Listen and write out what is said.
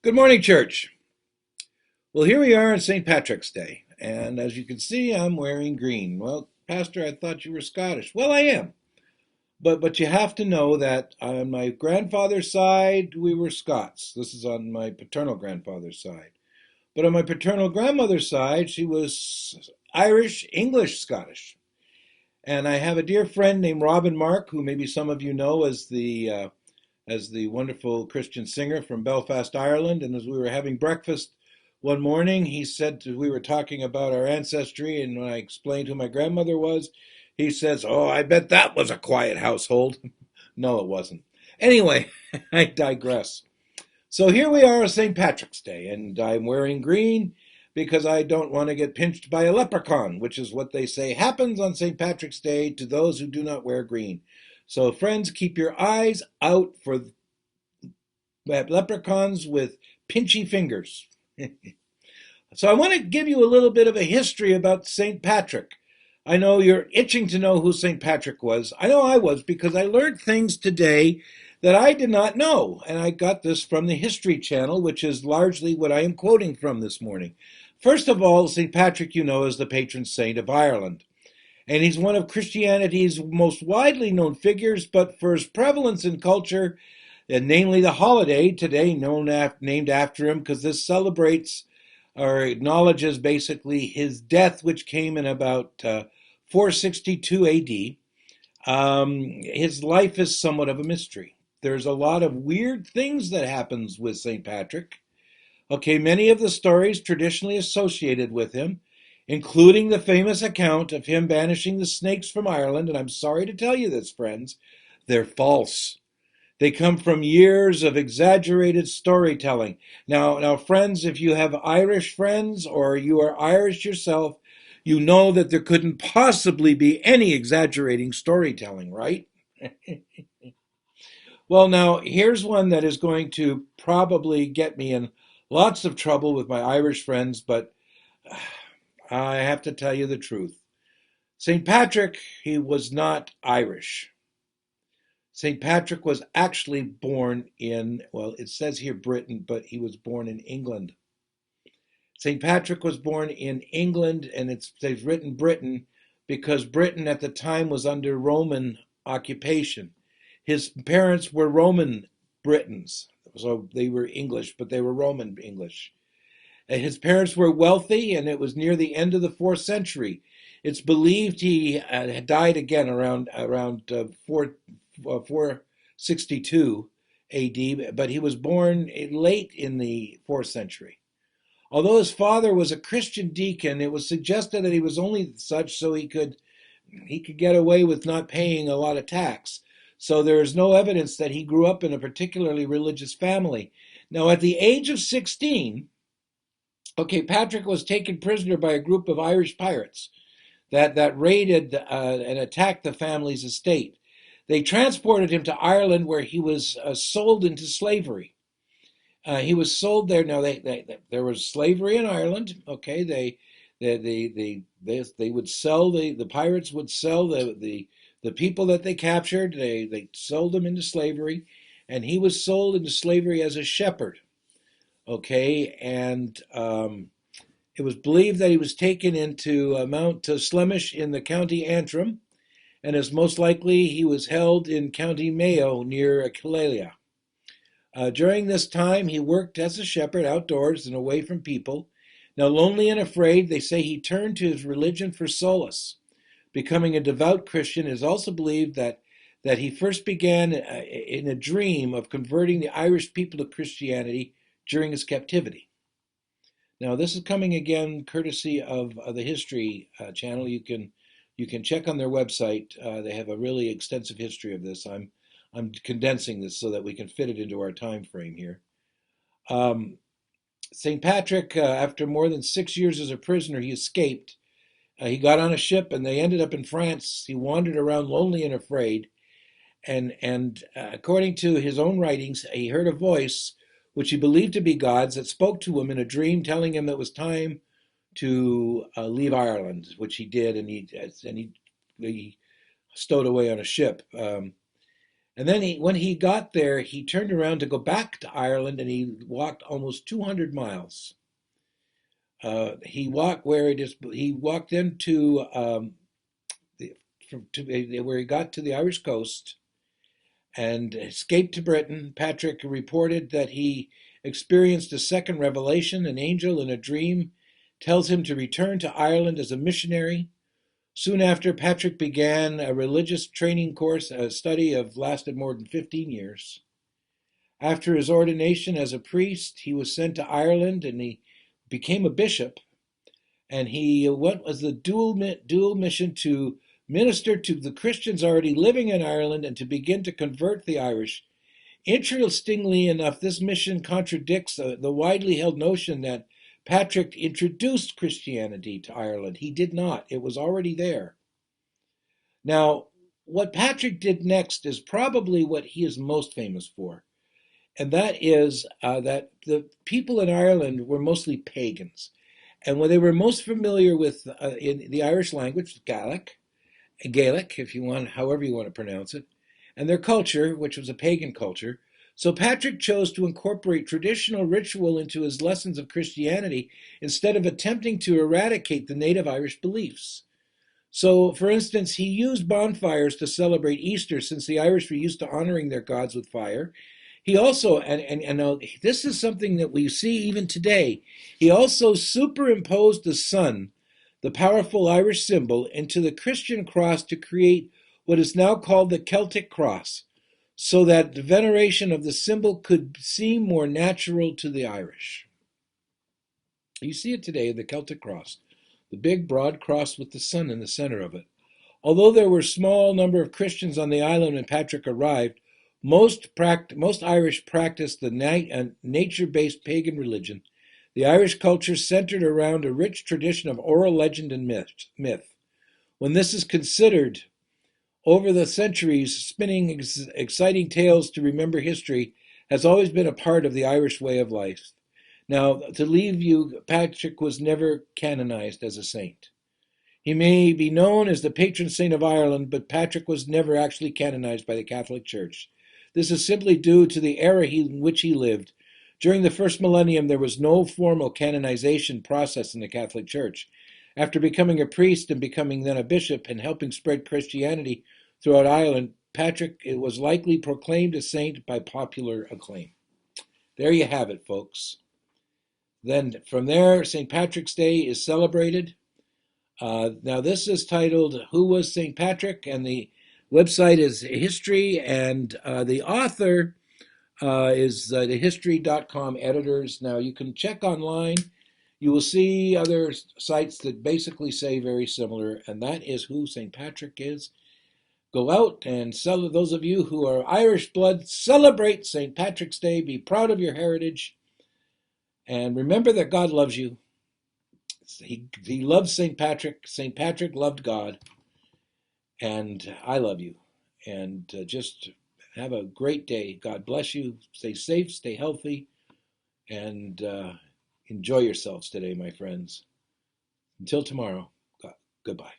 Good morning, church. Well, here we are on St. Patrick's Day, and as you can see, I'm wearing green. Well, Pastor, I thought you were Scottish. Well, I am, but you have to know that on my grandfather's side, we were Scots. This is on my paternal grandfather's side. But on my paternal grandmother's side, she was Irish, English, Scottish. And I have a dear friend named Robin Mark, who maybe some of you know as the wonderful Christian singer from Belfast, Ireland. And as we were having breakfast one morning, he said we were talking about our ancestry, and when I explained who my grandmother was, he says, "Oh, I bet that was a quiet household." No, it wasn't. Anyway, I digress. So here we are on St. Patrick's Day, and I'm wearing green because I don't want to get pinched by a leprechaun, which is what they say happens on St. Patrick's Day to those who do not wear green. So, friends, keep your eyes out for leprechauns with pinchy fingers. So, I want to give you a little bit of a history about St. Patrick. I know you're itching to know who St. Patrick was. I know I was because I learned things today that I did not know. And I got this from the History Channel, which is largely what I am quoting from this morning. First of all, St. Patrick, you know, is the patron saint of Ireland. And he's one of Christianity's most widely known figures, but for his prevalence in culture, and namely the holiday today named after him, because this celebrates or acknowledges basically his death, which came in about 462 AD. His life is somewhat of a mystery. There's a lot of weird things that happens with St. Patrick. Okay, many of the stories traditionally associated with him, including the famous account of him banishing the snakes from Ireland, and I'm sorry to tell you this, friends, they're false. They come from years of exaggerated storytelling. Now, friends, if you have Irish friends or you are Irish yourself, you know that there couldn't possibly be any exaggerating storytelling, right? Well, now, here's one that is going to probably get me in lots of trouble with my Irish friends, but I have to tell you the truth. St. Patrick, he was not Irish. St. Patrick was actually born in, well, it says here Britain, but he was born in England. St. Patrick was born in England, and they've written Britain because Britain at the time was under Roman occupation. His parents were Roman Britons, so they were English, but they were Roman English. And his parents were wealthy, and it was near the end of the fourth century. It's believed he died again around 462 A.D., but he was born late in the fourth century. Although his father was a Christian deacon, it was suggested that he was only such so he could get away with not paying a lot of tax. So there is no evidence that he grew up in a particularly religious family. Now, at the age of 16, okay, Patrick was taken prisoner by a group of Irish pirates that raided and attacked the family's estate. They transported him to Ireland, where he was sold into slavery. He was sold there. Now, there was slavery in Ireland. Okay, they would sell the pirates would sell the people that they captured. They sold them into slavery, and he was sold into slavery as a shepherd. Okay, and it was believed that he was taken into Mount Slemish in the County Antrim, and as most likely he was held in County Mayo near Killala. During this time, he worked as a shepherd outdoors and away from people. Now, lonely and afraid, they say he turned to his religion for solace. Becoming a devout Christian, it is also believed that he first began in a dream of converting the Irish people to Christianity during his captivity. Now, this is coming again courtesy of the History Channel. You can check on their website. They have a really extensive history of this. I'm condensing this so that we can fit it into our time frame here. Um, St. Patrick, after more than 6 years as a prisoner, he escaped. He got on a ship and they ended up in France. He wandered around lonely and afraid. And according to his own writings, he heard a voice which he believed to be God's that spoke to him in a dream, telling him it was time to leave Ireland, which he did, and he stowed away on a ship. And then when he got there, he turned around to go back to Ireland, and he walked almost 200 miles. He walked where it is. He walked into the, where he got to the Irish coast and escaped to Britain. Patrick reported that he experienced a second revelation. An angel in a dream tells him to return to Ireland as a missionary. Soon after, Patrick began a religious training course, a study of lasted more than 15 years. After his ordination as a priest, he was sent to Ireland and he became a bishop. And he went as the dual mission to minister to the Christians already living in Ireland and to begin to convert the Irish. Interestingly enough, this mission contradicts the widely held notion that Patrick introduced Christianity to Ireland. He did not. It was already there. Now, what Patrick did next is probably what he is most famous for, and that is that the people in Ireland were mostly pagans. And when they were most familiar with in the Irish language, Gaelic, if you want, however you want to pronounce it, and their culture, which was a pagan culture. So Patrick chose to incorporate traditional ritual into his lessons of Christianity instead of attempting to eradicate the native Irish beliefs. So, for instance, he used bonfires to celebrate Easter since the Irish were used to honoring their gods with fire. He also, and this is something that we see even today, he also superimposed the sun, the powerful Irish symbol, into the Christian cross to create what is now called the Celtic cross, so that the veneration of the symbol could seem more natural to the Irish. You see it today, the Celtic cross, the big broad cross with the sun in the center of it. Although there were a small number of Christians on the island when Patrick arrived, most Irish practiced the nature-based pagan religion. The Irish culture centered around a rich tradition of oral legend and myth. When this is considered, over the centuries, spinning exciting tales to remember history has always been a part of the Irish way of life. Now, to leave you, Patrick was never canonized as a saint. He may be known as the patron saint of Ireland, but Patrick was never actually canonized by the Catholic Church. This is simply due to the era in which he lived. During the first millennium, there was no formal canonization process in the Catholic Church. After becoming a priest and becoming then a bishop and helping spread Christianity throughout Ireland, Patrick was likely proclaimed a saint by popular acclaim. There you have it, folks. Then from there, St. Patrick's Day is celebrated. Now, this is titled Who Was St. Patrick? And the website is history, and the author is the history.com editors. Now, you can check online. You will see other sites that basically say very similar, and that is who St. Patrick is. Go out and those of you who are Irish blood, celebrate St. Patrick's Day. Be proud of your heritage. And remember that God loves you. He loves St. Patrick. St. Patrick loved God. And I love you. And just have a great day. God bless you. Stay safe, stay healthy, and enjoy yourselves today, my friends. Until tomorrow, goodbye.